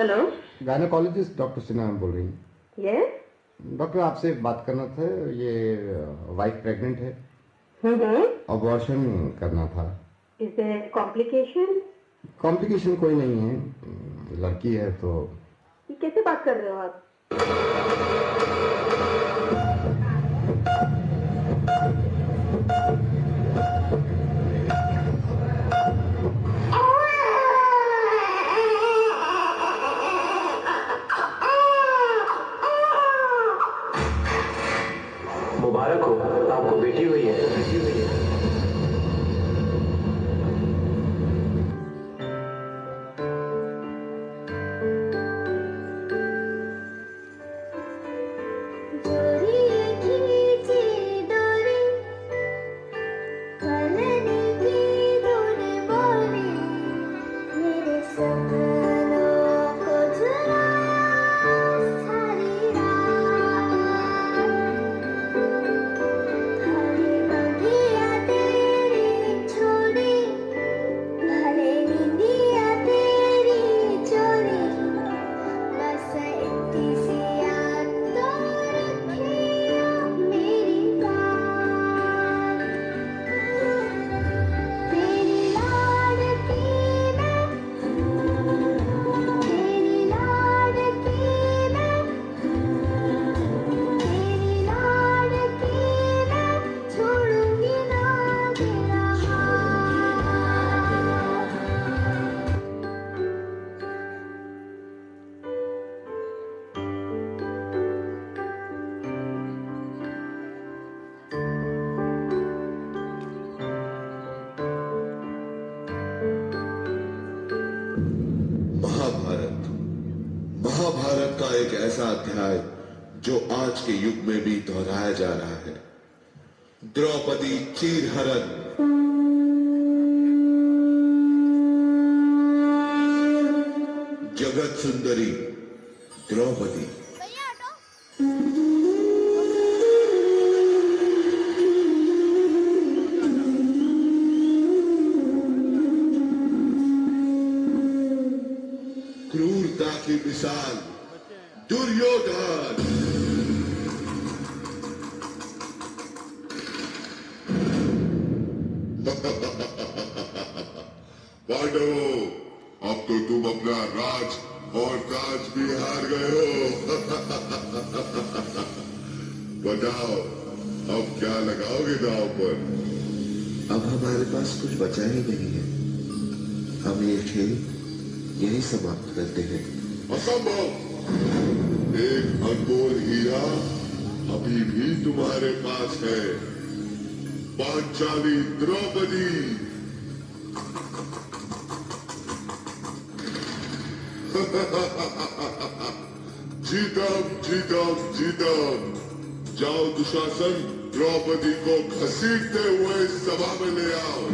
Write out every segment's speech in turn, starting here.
Hello. Gynaecologist doctor Sinha बोल रही हैं? यस। डॉक्टर आपसे बात करना था। ये वाइफ प्रेग्नेंट है, हम्म। अबॉर्शन करना था। Is there complication? कॉम्प्लिकेशन कोई नहीं है, लड़की है तो। ये कैसे बात कर रहे हो आप? मुबारक हो, आपको बेटी हुई है। महाभारत का एक ऐसा अध्याय जो आज के युग में भी दोहराया जा रहा है। द्रौपदी चीरहरण। जगत सुंदरी द्रौपदी। क्रूरता की मिसाल दुर्योधन। पांडवों, अब तो तुम अपना राज और ताज भी हार गए हो। बताओ अब क्या लगाओगे दांव पर? अब हमारे पास कुछ बचा ही नहीं है। हम ये खेल यही समाप्त करते हैं। असंभव। एक अनमोल हीरा अभी भी तुम्हारे पास है, पांचाली द्रौपदी। जीतम जीतम जीतम। जाओ दुशासन, द्रौपदी को घसीटते हुए सभा में ले आओ।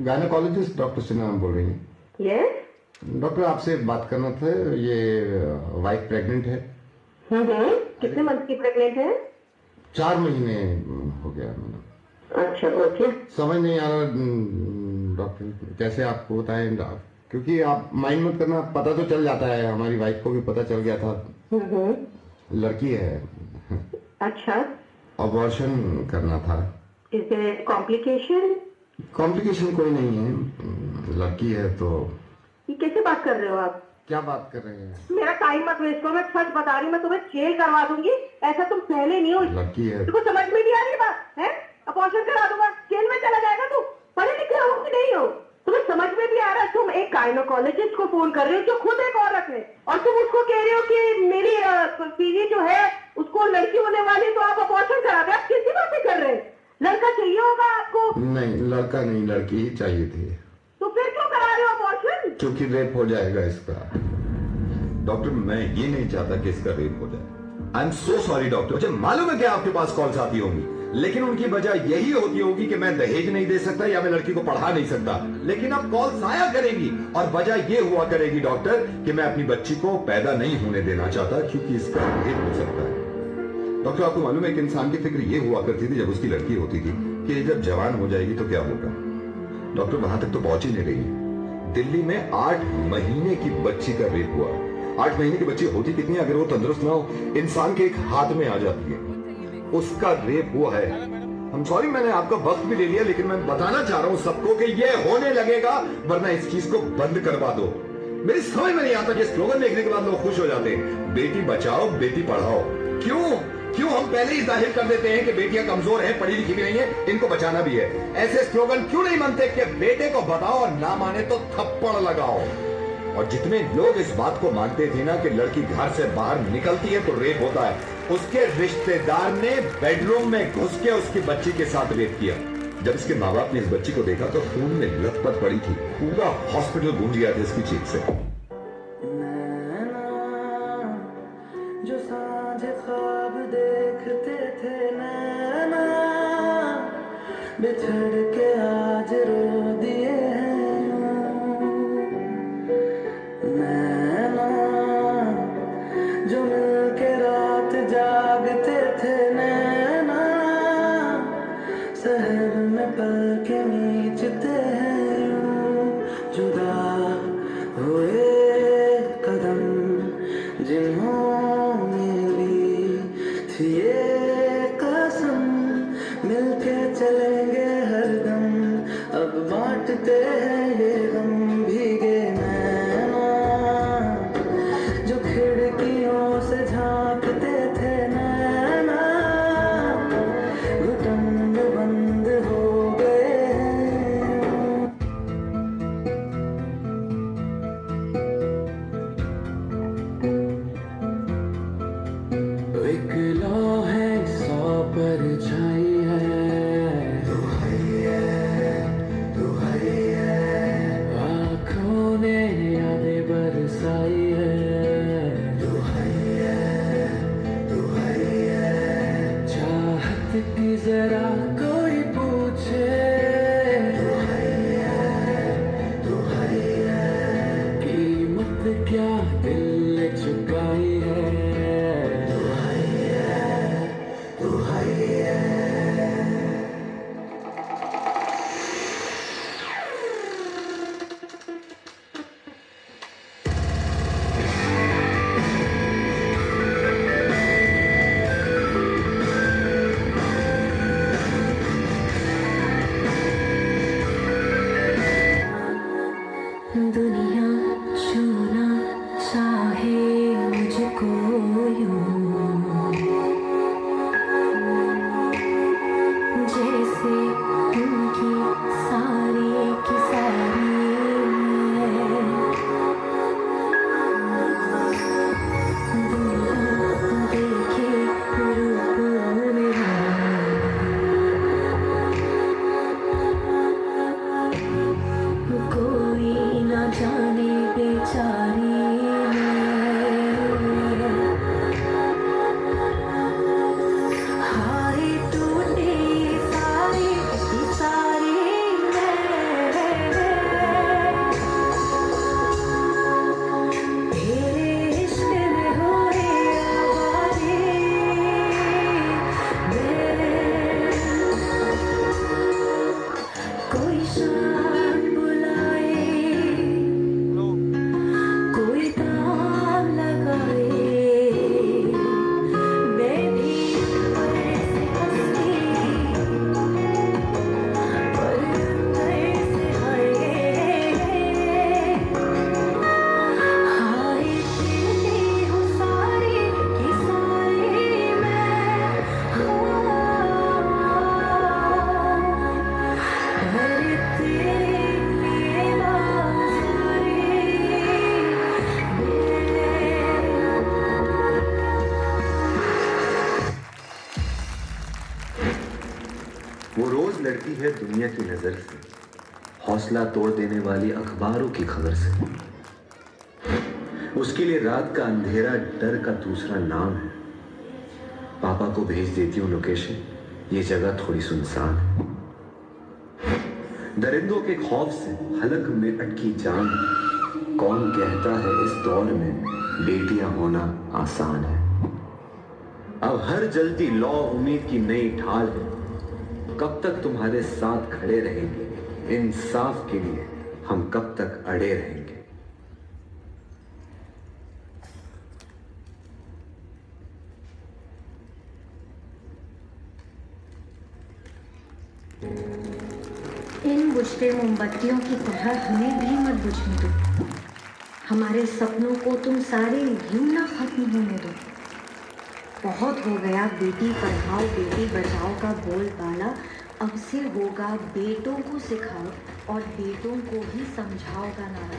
गायनोकोलॉजिस्ट डॉक्टर सिन्हा बोल रही हैं? यस। डॉक्टर आपसे बात करना था, ये वाइफ प्रेग्नेंट है। कितने मंथ की प्रेग्नेंट है? 4 महीने हो गया मैडम। अच्छा, ओके। समझ नहीं आ रहा डॉक्टर, कैसे आपको बताएं, क्योंकि आप माइंड मत करना, पता तो चल जाता है, हमारी वाइफ को भी पता चल गया था। लड़की है। अच्छा। अबॉर्शन करना था। Is there complication? कॉम्प्लिकेशन कोई नहीं है, लड़की है तो। ये कैसे बात कर रहे हो आप? क्या बात कर रहे हैं? मेरा टाइम मत वेस्ट करो, मैं सच बता रही हूँ, मैं तुम्हें जेल करवा दूंगी। ऐसा तुम पहले नहीं हो। लड़की है। तुमको समझ में नहीं आ रही बात है? अबॉर्शन करा दूंगा, जेल में चला जाएगा तू। पढ़े लिखे हो कि नहीं हो? तुम्हें समझ में भी आ रहा है? तुम एक गायनोकोलॉजिस्ट को फोन कर रहे हो जो खुद एक औरत है, और तुम उसको कह रहे हो कि मेरी बीवी जो है उसको लड़की होने वाली, तो आप अबॉर्शन करा दे। आप किसी बातें कर रहे हैं? लड़का चाहिए होगा आपको? नहीं, लड़का नहीं, लड़की ही चाहिए थी। तो फिर क्यों करा रहे हो अबॉर्शन? क्योंकि रेप हो जाएगा इसका। डॉक्टर, मैं ये नहीं चाहता कि इसका रेप हो जाए। I am so sorry doctor. मुझे मालूम है कि आपके पास कॉल्स आती होंगी, लेकिन उनकी वजह यही होती होगी कि मैं दहेज नहीं दे सकता या मैं लड़की को पढ़ा नहीं सकता। लेकिन अब कॉल्स आया करेंगी, और वजह ये हुआ करेगी डॉक्टर कि मैं अपनी बच्ची को पैदा नहीं होने देना चाहता, क्योंकि इसका रेप हो सकता है। डॉक्टर, आपको मालूम है कि इंसान की फिक्र ये हुआ करती थी जब उसकी लड़की होती थी कि जब जवान हो जाएगी तो क्या होगा। डॉक्टर, वहां तक तो पहुंच ही नहीं रही है। दिल्ली में 8 महीने की बच्ची का रेप हुआ। 8 महीने की बच्ची होती कितनी, अगर वो तंदुरुस्त ना हो, इंसान के एक हाथ में आ जाती है। उसका रेप हुआ है। हम सॉरी, मैंने आपका वक्त भी ले लिया, लेकिन मैं बताना चाह रहा हूं सबको कि ये होने लगेगा, वरना इस चीज को बंद करवा दो। मेरी समझ में नहीं आता कि स्लोगन देखने के बाद लोग खुश हो जाते हैं, बेटी बचाओ बेटी पढ़ाओ। क्यों हम पहले ही जाहिर कर देते हैं कि बेटियां कमजोर हैं, पढ़ी लिखी भी नहीं है, इनको बचाना भी है। ऐसे स्लोगन क्यों नहीं बनते कि बेटे को बताओ और ना माने तो थप्पड़ लगाओ। और जितने लोग इस बात को मानते थे ना कि लड़की घर से बाहर निकलती है तो रेप होता है, उसके रिश्तेदार ने बेडरूम में घुस के उसकी बच्ची के साथ रेप किया। जब इसके माँ बाप ने इस बच्ची को देखा तो खून में लथपथ पड़ी थी, पूरा हॉस्पिटल गूंज गया था इसकी चीख से। जो साँझ ख्वाब देखते थे नैना, बिछड़ के आज रो दिए हैं नैना। जो मिल के रात जागते थे नैना, शहर में पल के नीचते हैं यूं। जुदा हुए कदम जिन्होंने ली थी ये कसम, मिलके चलेंगे हरदम, अब बांटते हैं ये गम। भीगे नैना जो खिड़कियों से झांकते थे नैना, घुटन बंद हो गए हैं। एक लौ है 100 परछाई है, आँखों ने यादें बरसाई है, चाहत की जरा कोई पूछे, कीमत क्या दिल ने चुकाई है। दुनिया छूना चाहे मुझको यूं, जैसे उनकी सारी की सारी दुनिया देखे रूप मेरा, कोई ना दुनिया की नजर से, हौसला तोड़ देने वाली अखबारों की खबर से। उसके लिए रात का अंधेरा डर का दूसरा नाम है। पापा को भेज देती हूँ लोकेशन, ये जगह थोड़ी सुनसान है। दरिंदों के खौफ से हलक में अटकी जान। कौन कहता है इस दौर में बेटियां होना आसान है। अब हर जलती लौ उम्मीद की नई ढाल है। कब तक तुम्हारे साथ खड़े रहेंगे, इंसाफ के लिए हम कब तक अड़े रहेंगे। इन बुझते मोमबत्तियों की तरह हमें भी मत बुझने दो। हमारे सपनों को तुम सारे यूं ना खत्म होने दो। बहुत हो गया बेटी पढ़ाओ बेटी बचाओ का बोलबाला। अब से होगा बेटों को सिखाओ और बेटों को ही समझाओ का नारा।